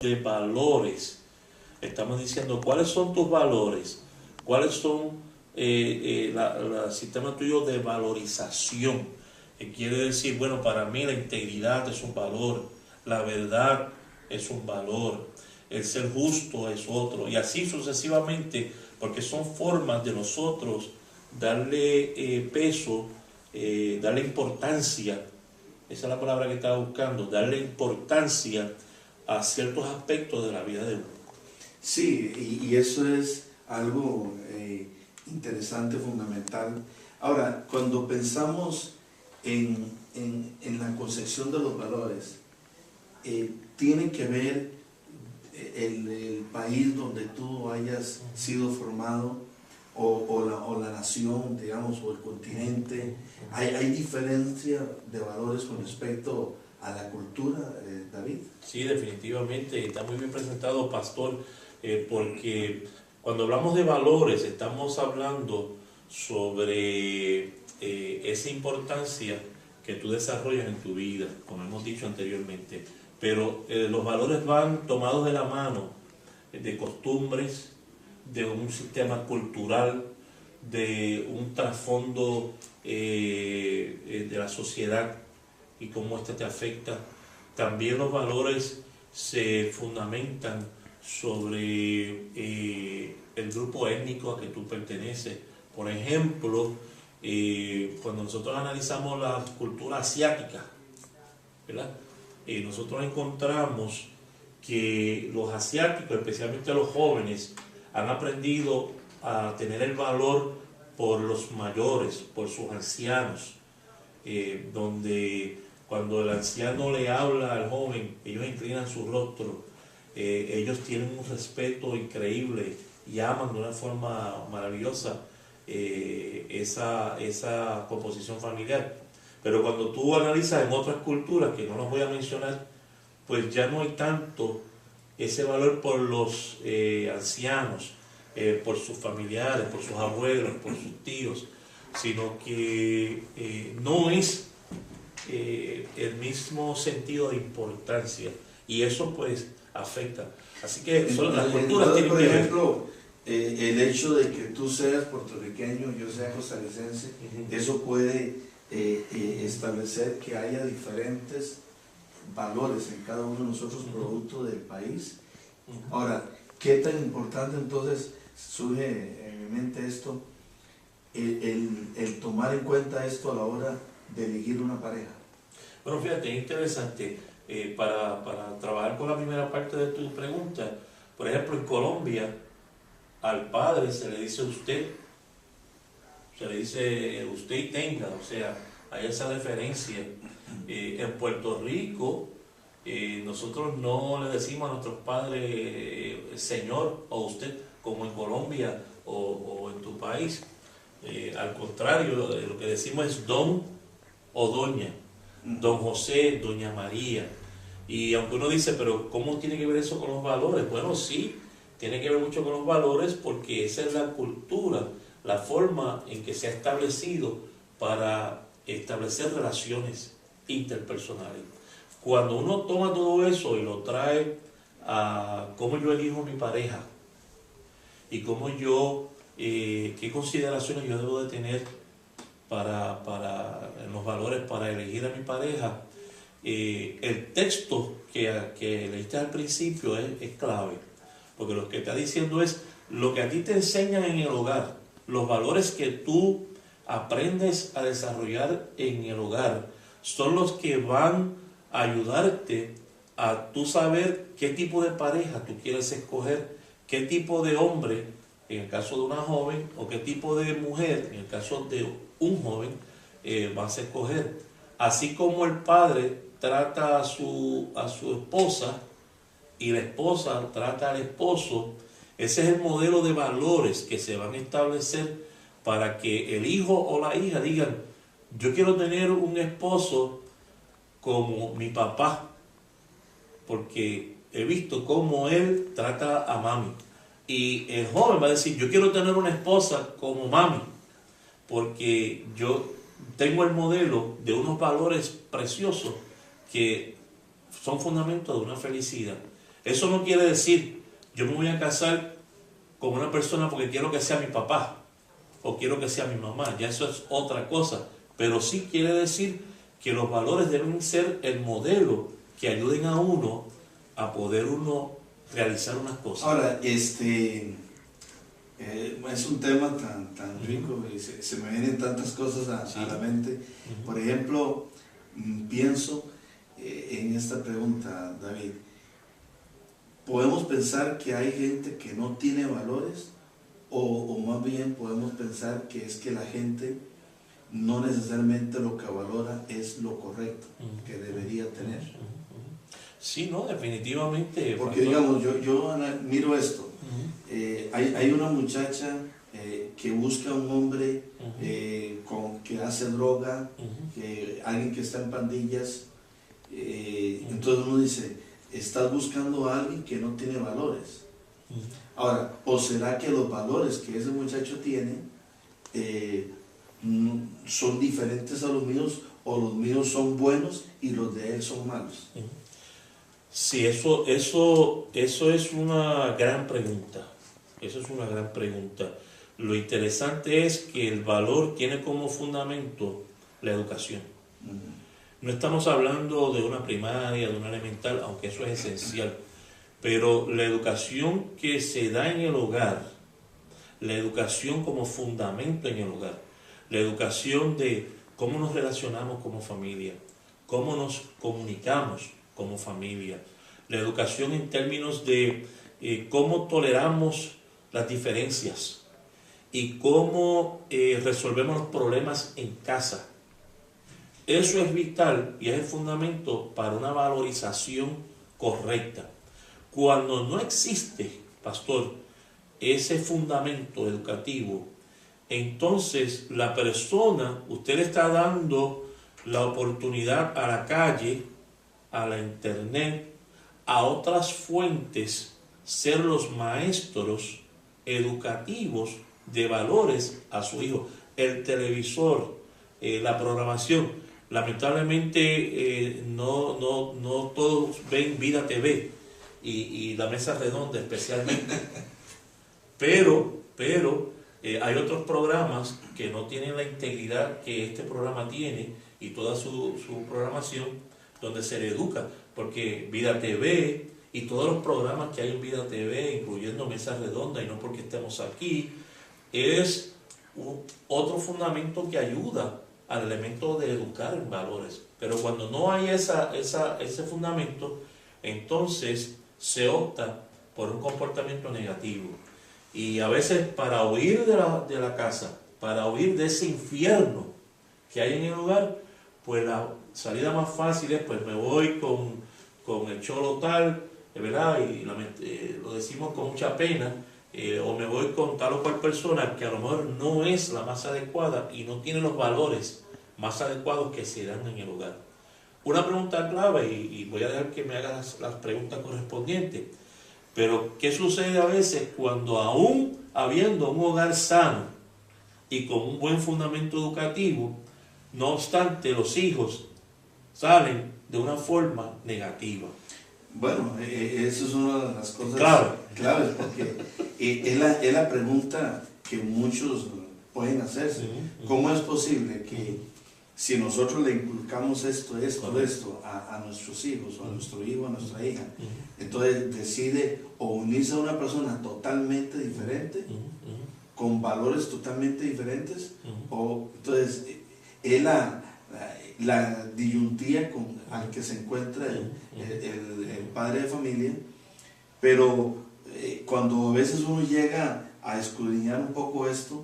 de valores. Estamos diciendo cuáles son tus valores, cuáles son el sistema tuyo de valorización. Que quiere decir, bueno, para mí la integridad es un valor, la verdad es un valor, el ser justo es otro, y así sucesivamente, porque son formas de nosotros darle peso, darle importancia. Esa es la palabra que estaba buscando, darle importancia a ciertos aspectos de la vida de uno. Sí, y eso es algo interesante, fundamental. Ahora, cuando pensamos en la concepción de los valores, tiene que ver el país donde tú hayas sido formado o la nación, digamos, o el continente. ¿Hay diferencia de valores con respecto a la cultura, David? Sí, definitivamente, está muy bien presentado, pastor, porque cuando hablamos de valores estamos hablando sobre esa importancia que tú desarrollas en tu vida, como hemos dicho anteriormente, pero los valores van tomados de la mano de costumbres, de un sistema cultural, de un trasfondo de la sociedad y cómo ésta te afecta. También los valores se fundamentan sobre el grupo étnico a que tú perteneces. Por ejemplo, cuando nosotros analizamos la cultura asiática, ¿verdad? Nosotros encontramos que los asiáticos, especialmente los jóvenes, han aprendido a tener el valor por los mayores, por sus ancianos, donde cuando el anciano le habla al joven, ellos inclinan su rostro, ellos tienen un respeto increíble y aman de una forma maravillosa esa composición familiar. Pero cuando tú analizas en otras culturas, que no los voy a mencionar, pues ya no hay tanto ese valor por los ancianos, por sus familiares, por sus abuelos, por sus tíos, sino que no es el mismo sentido de importancia, y eso pues afecta. Así que las culturas tienen por que ver. ejemplo, el hecho de que tú seas puertorriqueño, yo sea costarricense, eso puede establecer que haya diferentes valores en cada uno de nosotros, producto del país. Ahora, ¿qué tan importante entonces surge en mi mente esto, el tomar en cuenta esto a la hora de elegir una pareja? Bueno, fíjate, es interesante, para trabajar con la primera parte de tu pregunta. Por ejemplo, en Colombia, al padre se le dice usted y tenga, o sea, hay esa referencia. En Puerto Rico, nosotros no le decimos a nuestros padres señor o usted, como en Colombia o en tu país. Al contrario, lo que decimos es don o doña, don José, doña María. Y aunque uno dice, pero ¿cómo tiene que ver eso con los valores? Bueno, sí, tiene que ver mucho con los valores, porque esa es la cultura, la forma en que se ha establecido para establecer relaciones interpersonales. Cuando uno toma todo eso y lo trae a cómo yo elijo mi pareja y cómo yo, qué consideraciones yo debo de tener en los valores para elegir a mi pareja, el texto que leíste al principio es clave, porque lo que está diciendo es lo que a ti te enseñan en el hogar, los valores que tú aprendes a desarrollar en el hogar, son los que van a ayudarte a tú saber qué tipo de pareja tú quieres escoger, qué tipo de hombre, en el caso de una joven, o qué tipo de mujer, en el caso de un joven, vas a escoger. Así como el padre trata a su esposa y la esposa trata al esposo, ese es el modelo de valores que se van a establecer para que el hijo o la hija digan, yo quiero tener un esposo como mi papá, porque he visto cómo él trata a mami. Y el joven va a decir, yo quiero tener una esposa como mami, porque yo tengo el modelo de unos valores preciosos que son fundamentos de una felicidad. Eso no quiere decir, yo me voy a casar con una persona porque quiero que sea mi papá o quiero que sea mi mamá, ya eso es otra cosa, pero sí quiere decir que los valores deben ser el modelo que ayuden a uno a poder uno realizar unas cosas. Ahora, es un tema tan rico y se me vienen tantas cosas a la mente. Por ejemplo, pienso en esta pregunta, David. ¿Podemos pensar que hay gente que no tiene valores? O más bien podemos pensar que es que la gente no necesariamente lo que valora es lo correcto que debería tener. Sí, no, definitivamente. Porque digamos, yo miro esto. Hay una muchacha que busca a un hombre que hace droga, alguien que está en pandillas. Entonces uno dice, estás buscando a alguien que no tiene valores. Ahora, ¿o será que los valores que ese muchacho tiene son diferentes a los míos, o los míos son buenos y los de él son malos? Sí, eso es una gran pregunta. Eso es una gran pregunta. Lo interesante es que el valor tiene como fundamento la educación. No estamos hablando de una primaria, de una elemental, aunque eso es esencial, pero la educación que se da en el hogar, la educación como fundamento en el hogar, la educación de cómo nos relacionamos como familia, cómo nos comunicamos como familia, la educación en términos de cómo toleramos las diferencias y cómo resolvemos los problemas en casa. Eso es vital y es el fundamento para una valorización correcta. Cuando no existe, pastor, ese fundamento educativo, entonces la persona, usted le está dando la oportunidad a la calle, a la internet, a otras fuentes, ser los maestros educativos de valores a su hijo. El televisor, la programación, lamentablemente no todos ven Vida TV y La Mesa Redonda especialmente, pero hay otros programas que no tienen la integridad que este programa tiene y toda su programación donde se le educa, porque Vida TV y todos los programas que hay en Vida TV, incluyendo Mesa Redonda, y no porque estemos aquí, es otro fundamento que ayuda al elemento de educar en valores. Pero cuando no hay ese fundamento, entonces se opta por un comportamiento negativo. Y a veces para huir de la casa, para huir de ese infierno que hay en el hogar, pues la salida más fácil es, pues me voy con el cholo tal, ¿verdad? Y lo decimos con mucha pena, o me voy con tal o cual persona que a lo mejor no es la más adecuada y no tiene los valores más adecuados que se dan en el hogar. Una pregunta clave, y voy a dejar que me hagas las preguntas correspondientes, pero ¿qué sucede a veces cuando aún habiendo un hogar sano y con un buen fundamento educativo, no obstante los hijos salen de una forma negativa? Bueno, eso es una de las cosas claves, porque es la pregunta que muchos pueden hacerse. ¿Cómo es posible que si nosotros le inculcamos esto a nuestros hijos, o a nuestro hijo, a nuestra hija, entonces decide o unirse a una persona totalmente diferente, con valores totalmente diferentes, o entonces es la disyuntía al que se encuentra el padre de familia? Pero cuando a veces uno llega a escudriñar un poco esto,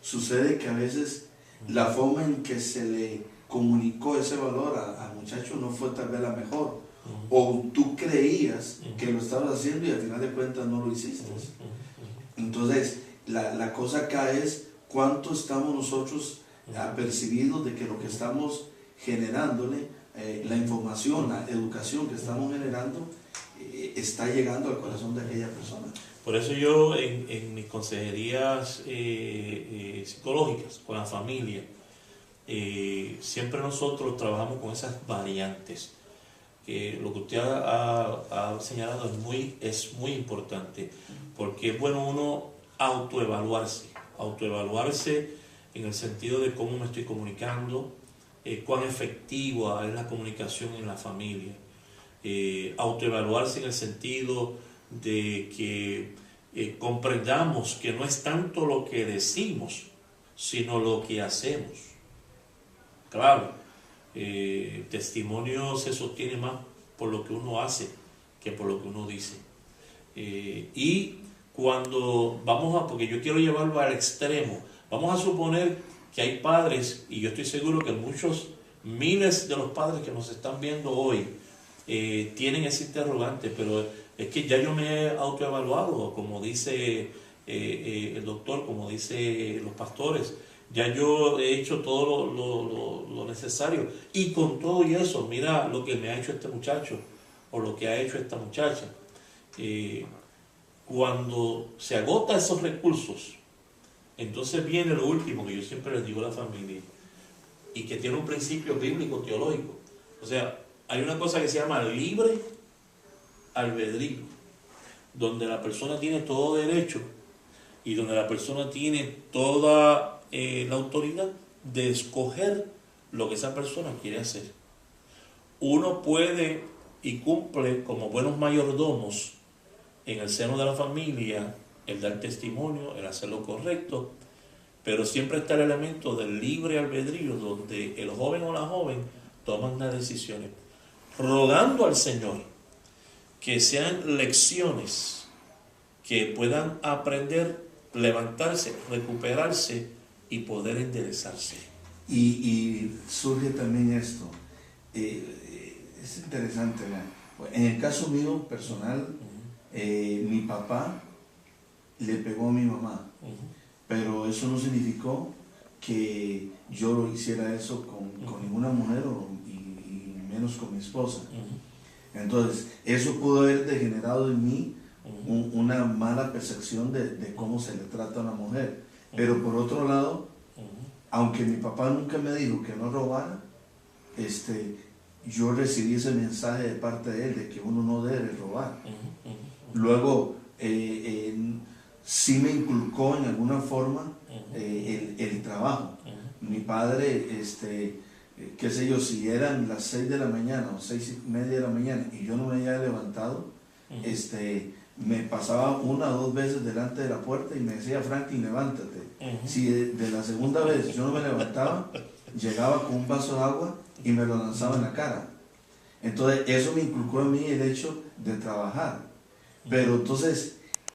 sucede que a veces la forma en que se le comunicó ese valor al muchacho no fue tal vez la mejor, o tú creías que lo estabas haciendo y al final de cuentas no lo hiciste. Entonces la cosa acá es cuánto estamos nosotros apercibidos de que lo que estamos generándole, la información, la educación que estamos generando, está llegando al corazón de aquella persona. Por eso yo en mis consejerías psicológicas con la familia, siempre nosotros trabajamos con esas variantes. lo que usted ha señalado es muy importante, porque es bueno uno autoevaluarse en el sentido de cómo me estoy comunicando, cuán efectiva es la comunicación en la familia, autoevaluarse en el sentido de que comprendamos que no es tanto lo que decimos, sino lo que hacemos. Claro, el testimonio se sostiene más por lo que uno hace que por lo que uno dice. Y cuando porque yo quiero llevarlo al extremo, vamos a suponer que hay padres, y yo estoy seguro que miles de los padres que nos están viendo hoy tienen ese interrogante, pero es que ya yo me he autoevaluado, como dice el doctor, como dice los pastores, ya yo he hecho todo lo necesario, y con todo y eso, mira lo que me ha hecho este muchacho, o lo que ha hecho esta muchacha. Cuando se agotan esos recursos, entonces viene lo último que yo siempre les digo a la familia, y que tiene un principio bíblico teológico. O sea, hay una cosa que se llama libre albedrío, donde la persona tiene todo derecho y donde la persona tiene toda la autoridad de escoger lo que esa persona quiere hacer. Uno puede y cumple como buenos mayordomos en el seno de la familia el dar testimonio, el hacer lo correcto, pero siempre está el elemento del libre albedrío, donde el joven o la joven toman las decisiones, rogando al Señor que sean lecciones que puedan aprender, levantarse, recuperarse y poder enderezarse. Y surge también esto, es interesante, ¿verdad? En el caso mío personal, mi papá le pegó a mi mamá, pero eso no significó que yo lo hiciera eso con ninguna mujer y menos con mi esposa. Entonces, eso pudo haber degenerado en mí una mala percepción de cómo se le trata a una mujer. Pero por otro lado, aunque mi papá nunca me dijo que no robara, yo recibí ese mensaje de parte de él de que uno no debe robar. Luego, sí me inculcó en alguna forma el trabajo. Mi padre, qué sé yo, si eran las 6 de la mañana o 6:30 de la mañana y yo no me había levantado, me pasaba 1 o 2 veces delante de la puerta y me decía: Franklin, levántate. Si de la segunda vez yo no me levantaba, llegaba con un vaso de agua y me lo lanzaba en la cara. Entonces eso me inculcó en mí el hecho de trabajar. Pero entonces